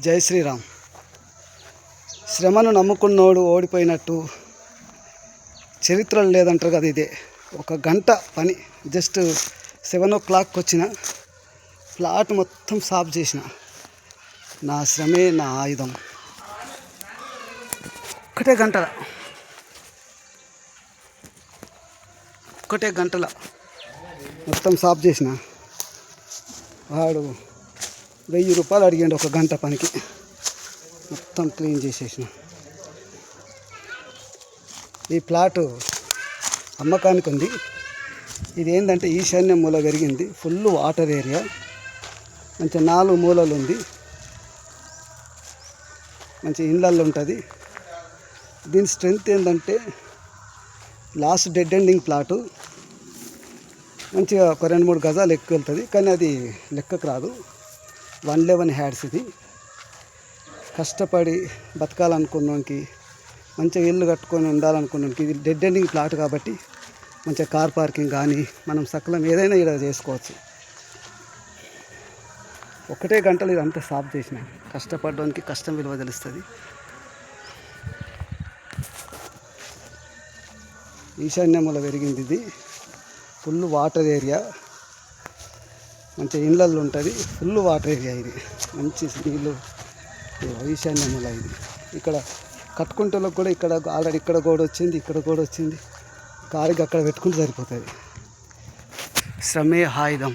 జై శ్రీరామ్. శ్రమను నమ్ముకున్నోడు ఓడిపోయినట్టు చరిత్రలు లేదంటారు కదా. ఇదే ఒక గంట పని, జస్ట్ 7 o'clock వచ్చిన ప్లాట్ మొత్తం సాఫ్ చేసిన. నా శ్రమే నా ఆయుధం. ఒక్కటే గంటల మొత్తం సాఫ్ చేసిన. వాడు 1000 రూపాయలు అడిగాడు ఒక గంట పనికి. మొత్తం క్లీన్ చేసేసిన. ఈ ప్లాటు అమ్మకానికి ఉంది. ఇది ఏంటంటే ఈశాన్య మూల పెరిగింది, ఫుల్ వాటర్ ఏరియా, మంచి 4 మూలలు ఉంది, మంచి ఇళ్ళల్లో ఉంటుంది. దీని స్ట్రెంగ్త్ ఏంటంటే లాస్ట్ డెడ్ ఎండింగ్ ప్లాటు, మంచిగా ఒక 2-3 గజాలు ఎక్కువ వెళ్తుంది, కానీ అది లెక్కకు రాదు. 111 హ్యాడ్స్. ఇది కష్టపడి బతకాలనుకున్నానికి, మంచిగా ఇల్లు కట్టుకొని ఉండాలనుకున్నానికి ఇది డెడ్ ఎండింగ్ ప్లాట్ కాబట్టి మంచిగా కార్ పార్కింగ్ కానీ మనం సకలం ఏదైనా ఇక్కడ చేసుకోవచ్చు. ఒకటే గంటలు ఇదంతా సాఫ్ చేసిన. కష్టపడడానికి కష్టం విలువ తెలుస్తుంది. ఈశాన్యముల పెరిగింది. ఇది ఫుల్ వాటర్ ఏరియా, మంచి ఇళ్ళల్లో ఉంటుంది. ఫుల్ వాటర్ ఏరియా ఇది, మంచి నీళ్ళు. ఈశాన్యముల ఇది ఇక్కడ కట్టుకుంటలకు కూడా ఇక్కడ ఆల్రెడీ ఇక్కడ గోడ వచ్చింది, ఇక్కడ గోడ వచ్చింది. కారుకి అక్కడ పెట్టుకుంటే సరిపోతుంది. శ్రమే ఆయుధం.